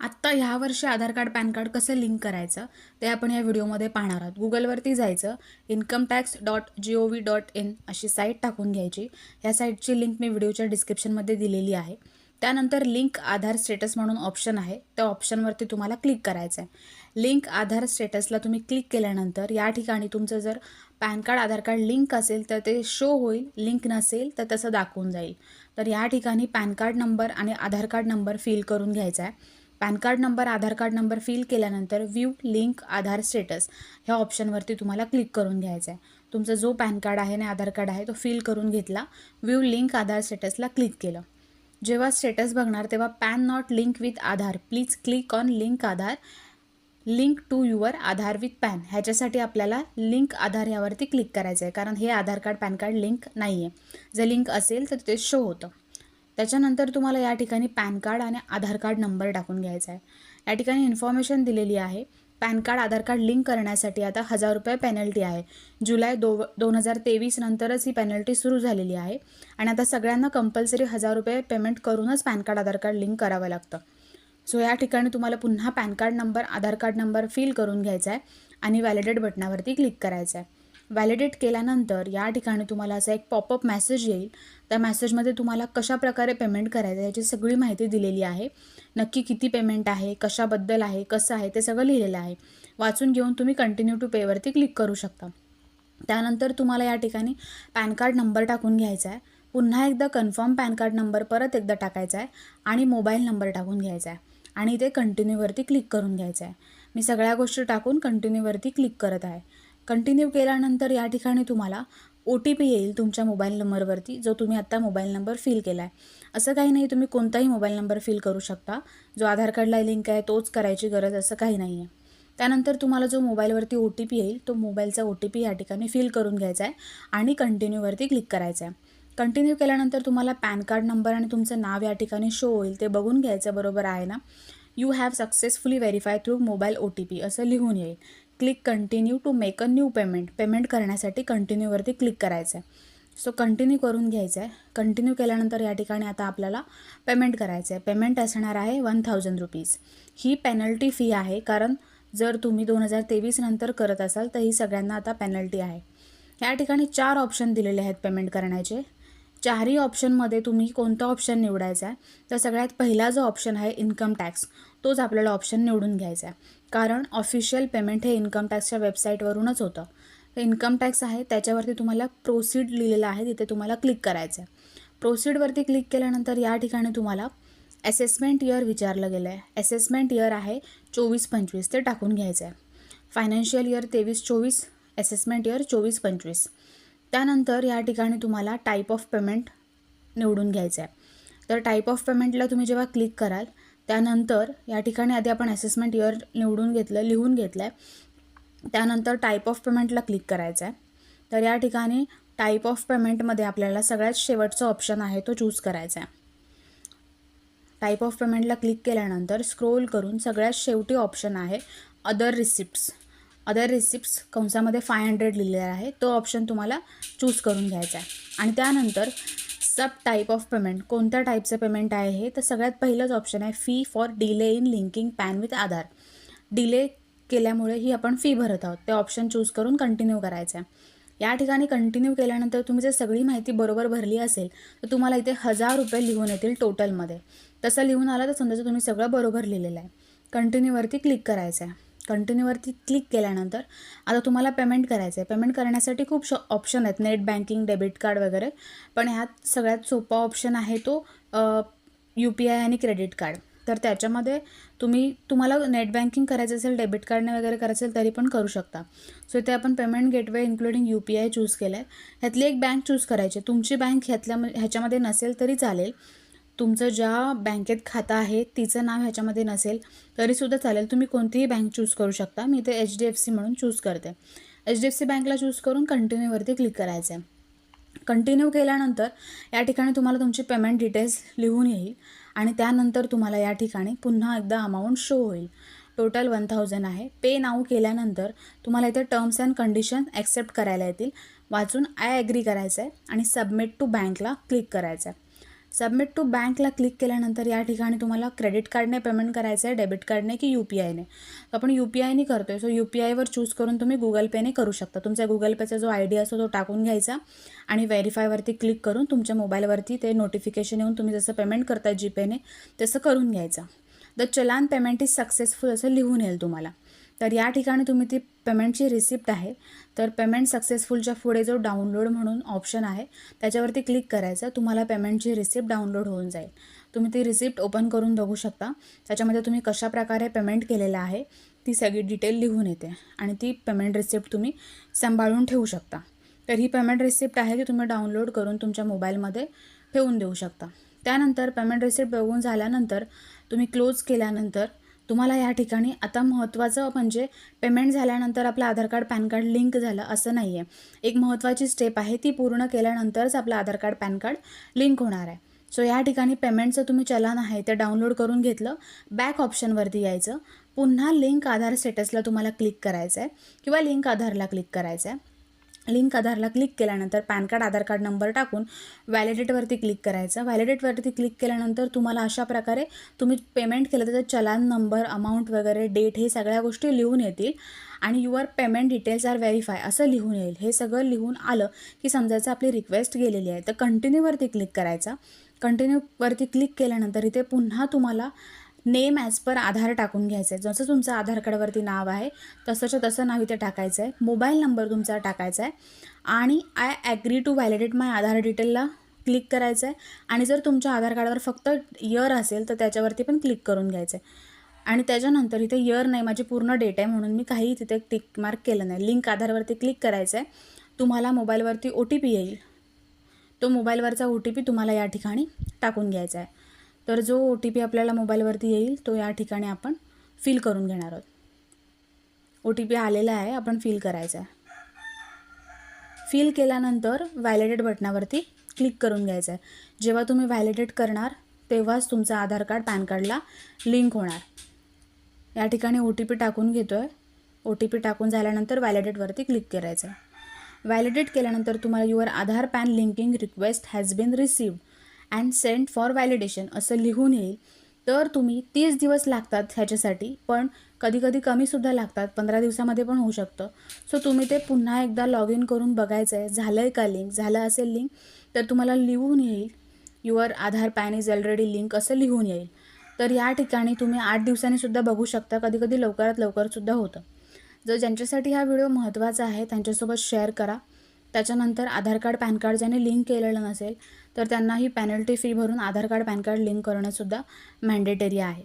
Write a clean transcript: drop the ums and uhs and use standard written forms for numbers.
आत्ता ह्या वर्षी आधार कार्ड, पॅन कार्ड कसं लिंक करायचं ते आपण या व्हिडिओमध्ये पाहणार आहोत. Googleवरती जायचं, incometax.gov.in अशी साईट टाकून घ्यायची. ह्या साईटची लिंक मी व्हिडिओच्या डिस्क्रिप्शनमध्ये दिलेली आहे. त्यानंतर लिंक आधार स्टेटस म्हणून ऑप्शन आहे, त्या ऑप्शनवरती तुम्हाला क्लिक करायचं आहे. लिंक आधार स्टेटसला तुम्ही क्लिक केल्यानंतर या ठिकाणी तुमचं जर पॅन कार्ड, आधार कार्ड लिंक असेल तर ते शो होईल, लिंक नसेल तर तसं दाखवून जाईल. तर या ठिकाणी पॅन कार्ड नंबर आणि आधार कार्ड नंबर फिल करून घ्यायचा आहे. पॅन कार्ड नंबर, आधार कार्ड नंबर फिल केल्यानंतर व्ह्यू लिंक आधार स्टेटस ह्या ऑप्शनवरती तुम्हाला क्लिक करून घ्यायचं आहे. तुमचा जो पॅन कार्ड आहे आणि आधार कार्ड आहे तो फिल करून घेतला. व्ह्यू लिंक आधार स्टेटसला क्लिक केलं. जेव्हा स्टेटस बघणार तेव्हा PAN not link with Aadhaar, please click on link Aadhaar, link to your Aadhaar with PAN. ह्याच्यासाठी आपल्याला लिंक आधार यावरती क्लिक करायचं आहे, कारण हे आधार कार्ड, पॅन कार्ड लिंक नाही आहे. जर लिंक असेल तर ते शो होतं. त्याच्यानंतर तुम्हाला या ठिकाणी पॅन कार्ड आणि आधार कार्ड नंबर टाकून घ्यायचा आहे. या ठिकाणी इन्फॉर्मेशन दिलेली आहे. पॅन कार्ड, आधार कार्ड लिंक करण्यासाठी आता 1000 रुपये पेनल्टी आहे. जुलै 2023 नंतरच ही पेनल्टी सुरू झालेली आहे आणि आता सगळ्यांना कंपल्सरी 1000 रुपये पेमेंट करूनच पॅन कार्ड, आधार कार्ड लिंक करावं लागतं. सो या ठिकाणी तुम्हाला पुन्हा पॅन कार्ड नंबर, आधार कार्ड नंबर फिल करून घ्यायचा आहे आणि व्हॅलिडेट बटनावरती क्लिक करायचं आहे. व्हॅलिडेट केल्यानंतर या ठिकाणी तुम्हाला असा एक पॉपअप मेसेज येईल. त्या मेसेजमध्ये तुम्हाला कशा प्रकारे पेमेंट करायचं याची सगळी माहिती दिलेली आहे. नक्की किती पेमेंट आहे, कशाबद्दल आहे, कसं आहे ते सगळं लिहिलेलं आहे. वाचून घेऊन तुम्ही कंटिन्यू टू पेवरती क्लिक करू शकता. त्यानंतर तुम्हाला या ठिकाणी पॅन कार्ड नंबर टाकून घ्यायचा आहे. पुन्हा एकदा कन्फर्म पॅन कार्ड नंबर परत एकदा टाकायचा आहे आणि मोबाईल नंबर टाकून घ्यायचा आहे आणि ते कंटिन्यूवरती क्लिक करून घ्यायचं आहे. मी सगळ्या गोष्टी टाकून कंटिन्यूवरती क्लिक करत आहे. कंटिन्यू केल्यानंतर या ठिकाणी तुम्हाला OTP येईल तुमच्या मोबाईल नंबरवरती, जो तुम्ही आत्ता मोबाईल नंबर फिल केला आहे. असं काही नाही, तुम्ही कोणताही मोबाईल नंबर फिल करू शकता. जो आधार कार्डला लिंक आहे तोच करायची गरज असं काही नाही आहे. त्यानंतर तुम्हाला जो मोबाईलवरती OTP येईल तो मोबाईलचा OTP या ठिकाणी फिल करून घ्यायचा आहे आणि कंटिन्यूवरती क्लिक करायचं आहे. कंटिन्यू केल्यानंतर तुम्हाला पॅन कार्ड नंबर आणि तुमचं नाव या ठिकाणी शो होईल, ते बघून घ्यायचं बरोबर आहे ना. You have successfully verify through mobile OTP असं लिहून येईल. Click continue to make a new payment, payment करण्यासाठी कंटिन्यूवरती क्लिक करायचं आहे. सो कंटिन्यू करून घ्यायचं आहे. कंटिन्यू केल्यानंतर या ठिकाणी आता आपल्याला पेमेंट करायचं आहे. पेमेंट असणार आहे 1000 रुपीज. ही पेनल्टी फी आहे, कारण जर तुम्ही 2023 नंतर करत असाल तर ही सगळ्यांना आता पेनल्टी आहे. या ठिकाणी 4 ऑप्शन दिलेले आहेत पेमेंट करण्याचे. चारही ऑप्शनमध्ये तुम्ही कोणता ऑप्शन निवडायचा आहे, तर सगळ्यात पहिला जो ऑप्शन आहे इन्कम टॅक्स, तोच आपल्याला ऑप्शन निवडून घ्यायचा आहे. कारण ऑफिशियल पेमेंट हे इन्कम टॅक्सच्या वेबसाईटवरूनच होतं. तर इन्कम टॅक्स आहे त्याच्यावरती तुम्हाला प्रोसीड लिहिलेलं आहे, तिथे तुम्हाला क्लिक करायचं आहे. प्रोसीडवरती क्लिक केल्यानंतर या ठिकाणी तुम्हाला असेसमेंट इयर विचारलं गेलं आहे. असेसमेंट इयर आहे 24-25, ते टाकून घ्यायचं आहे. Financial year 23-24, assessment year 24-25. त्यानंतर या ठिकाणी तुम्हाला टाईप ऑफ पेमेंट निवडून घ्यायचं आहे. तर टाईप ऑफ पेमेंटला तुम्ही जेव्हा क्लिक कराल त्यानंतर या ठिकाणी आधी आपण असेसमेंट इयर निवडून घेतलं, लिहून घेतलं आहे. त्यानंतर टाईप ऑफ पेमेंटला क्लिक करायचं आहे. तर या ठिकाणी टाईप ऑफ पेमेंटमध्ये आपल्याला सगळ्यात शेवटचा ऑप्शन आहे तो चूज करायचा आहे. टाईप ऑफ पेमेंटला क्लिक केल्यानंतर स्क्रोल करून सगळ्यात शेवटी ऑप्शन आहे अदर रिसिप्ट्स. अदर रिसिप्ट्स कंसामध्ये 500 लिहिलेला आहे, तो ऑप्शन तुम्हाला चूज करून घ्यायचा आहे. आणि त्यानंतर सब टाईप ऑफ पेमेंट, कोणत्या टाईपचं पेमेंट आहे हे, तर सगळ्यात पहिलंच ऑप्शन आहे fee for delay in linking pan with Aadhaar. Delay केल्यामुळे ही आपण फी भरत आहोत, ते ऑप्शन चूज करून कंटिन्यू करायचं आहे. या ठिकाणी कंटिन्यू केल्यानंतर तुम्ही जर सगळी माहिती बरोबर भरली असेल तर तुम्हाला इथे 1000 रुपये लिहून येतील टोटलमध्ये. तसं लिहून आलं तर समजायचं तुम्ही सगळं बरोबर लिहिलेलं आहे. कंटिन्यूवरती क्लिक करायचं आहे. कंटिन्यूवरती क्लिक केल्यानंतर आता तुम्हाला पेमेंट करायचं आहे. पेमेंट करण्यासाठी खूप ऑप्शन आहेत, नेट बँकिंग, डेबिट कार्ड वगैरे, पण ह्यात सगळ्यात सोपा ऑप्शन आहे तो UPI आणि क्रेडिट कार्ड. तर त्याच्यामध्ये तुम्हाला नेट बँकिंग करायचं असेल, डेबिट कार्डने वगैरे करायचं असेल तरी पण करू शकता. सो इथे आपण payment gateway including UPI choose केलं आहे. ह्यातली एक बँक चूज करायची. तुमची बँक ह्याच्यामध्ये नसेल तरी चालेल. तुमचं ज्या बँकेत खातं आहे तिचं नाव ह्याच्यामध्ये नसेल तरीसुद्धा चालेल. तुम्ही कोणतीही बँक चूज करू शकता. मी इथे HDFC म्हणून चूज करते. HDFC बँकला चूज करून कंटिन्यूवरती क्लिक करायचं आहे. कंटिन्यू केल्यानंतर या ठिकाणी तुम्हाला तुमची पेमेंट डिटेल्स लिहून येईल आणि त्यानंतर तुम्हाला या ठिकाणी पुन्हा एकदा अमाऊंट शो होईल. टोटल 1000 आहे. पे नाऊ केल्यानंतर तुम्हाला इथे टर्म्स अँड कंडिशन ॲक्सेप्ट करायला येतील. वाचून आय ॲग्री करायचं आहे आणि सबमिट टू बँकला क्लिक करायचं आहे. सबमिट टू बँकला क्लिक केल्यानंतर या ठिकाणी तुम्हाला क्रेडिट कार्डने पेमेंट करायचं आहे, डेबिट कार्डने की UPIने. आपण UPIने करतो आहे, सो UPIवर चूज करून तुम्ही गुगल पेने करू शकता. तुमचा गुगल पेचा जो ID असतो तो टाकून घ्यायचा आणि व्हेरीफायवरती क्लिक करून तुमच्या मोबाईलवरती ते नोटिफिकेशन येऊन तुम्ही जसं पेमेंट करताय जीपेने तसं करून घ्यायचं. The challan payment is successful असं लिहून येईल तुम्हाला. तर या ठिकाणी तुम्ही ती पेमेंटची रिसिप्ट आहे, तर पेमेंट सक्सेसफुलच्या पुढे जो डाउनलोड म्हणून ऑप्शन आहे त्याच्यावरती क्लिक करायचं. तुम्हाला पेमेंटची रिसिप्ट डाउनलोड होऊन जाईल. तुम्ही ती रिसिप्ट ओपन करून बघू शकता. त्याच्यामध्ये तुम्ही कशा प्रकारे पेमेंट केलेलं आहे ती सगळी डिटेल लिहून येते आणि ती पेमेंट रिसिप्ट तुम्ही सांभाळून ठेवू शकता. तर ही पेमेंट रिसिप्ट आहे ती तुम्ही डाउनलोड करून तुमच्या मोबाईलमध्ये ठेवून देऊ शकता. त्यानंतर पेमेंट रिसिप्ट बघून झाल्यानंतर तुम्ही क्लोज केल्यानंतर तुम्हाला या ठिकाणी आता महत्त्वाचं म्हणजे पेमेंट झाल्यानंतर आपलं आधार कार्ड पॅन कार्ड लिंक झालं असं नाही आहे. एक महत्त्वाची स्टेप आहे ती पूर्ण केल्यानंतरच आपलं आधार कार्ड पॅन कार्ड लिंक होणार आहे. सो या ठिकाणी पेमेंटचं तुम्ही चलान आहे ते डाउनलोड करून घेतलं. बॅक ऑप्शनवरती यायचं. पुन्हा लिंक आधार स्टेटसला तुम्हाला क्लिक करायचं आहे किंवा लिंक आधारला क्लिक करायचं आहे. लिंक आधारला क्लिक केल्यानंतर पॅन कार्ड आधार कार्ड नंबर टाकून व्हॅलिडेटवरती क्लिक करायचं. व्हॅलिडेटवरती क्लिक केल्यानंतर तुम्हाला अशा प्रकारे तुम्ही पेमेंट केलं त्याचं चलान नंबर, अमाऊंट वगैरे, डेट हे सगळ्या गोष्टी लिहून येतील आणि your payment details are verify असं लिहून येईल. हे सगळं लिहून आलं की समजायचं आपली रिक्वेस्ट गेलेली आहे. तर कंटिन्यूवरती क्लिक करायचा. कंटिन्यूवरती क्लिक केल्यानंतर इथे पुन्हा तुम्हाला नेम ॲज पर आधार टाकून घ्यायचं आहे. जसं तुमचं आधार कार्डवरती नाव आहे तसंच्या तसं नाव इथे टाकायचं आहे. मोबाईल नंबर तुमचा टाकायचा आहे आणि I agree to validate my Aadhaar डिटेलला क्लिक करायचं आहे. आणि जर तुमच्या आधार कार्डवर फक्त इयर असेल तर त्याच्यावरती पण क्लिक करून घ्यायचं आहे. आणि त्याच्यानंतर इथे इयर नाही, माझी पूर्ण डेट आहे म्हणून मी काही तिथे टिक मार्क केलं नाही. लिंक आधारवरती क्लिक करायचं आहे. तुम्हाला मोबाईलवरती OTP येईल. तो मोबाईलवरचा OTP तुम्हाला या ठिकाणी टाकून घ्यायचा आहे. तर जो OTP आपल्याला मोबाईलवरती येईल तो या ठिकाणी आपण फिल करून घेणार आहोत. OTP आलेला आहे, आपण फिल करायचा आहे. फिल केल्यानंतर व्हॅलिडेट बटनावरती क्लिक करून घ्यायचं आहे. जेव्हा तुम्ही व्हॅलिडेट करणार तेव्हाच तुमचं आधार कार्ड पॅन कार्डला लिंक होणार. या ठिकाणी OTP टाकून घेतो आहे. OTP टाकून झाल्यानंतर व्हॅलिडेटवरती क्लिक करायचं आहे. व्हॅलिडेट केल्यानंतर तुम्हाला your Aadhaar PAN linking request has been received and sent for validation असं लिहून येईल. तर तुम्ही 30 दिवस लागतात ह्याच्यासाठी, पण कधी कमीसुद्धा लागतात, 15 दिवसामध्ये पण होऊ शकतं. सो तुम्ही ते पुन्हा एकदा लॉग इन करून बघायचं आहे. झालं आहे का लिंक? झालं असेल लिंक तर तुम्हाला लिहून येईल your Aadhaar pan is already link असं लिहून येईल. तर या ठिकाणी तुम्ही 8 दिवसांनीसुद्धा बघू शकता. कधी लवकरात लवकरसुद्धा होतं. जर ज्यांच्यासाठी हा व्हिडिओ महत्त्वाचा आहे त्यांच्यासोबत शेअर करा. त्याच्यानंतर आधार कार्ड पॅन कार्ड ज्याने लिंक केलेलं नसेल तर त्यांनाही पेनल्टी फी भरून Aadhaar card PAN card link करणंसुद्धा मॅन्डेटरी आहे.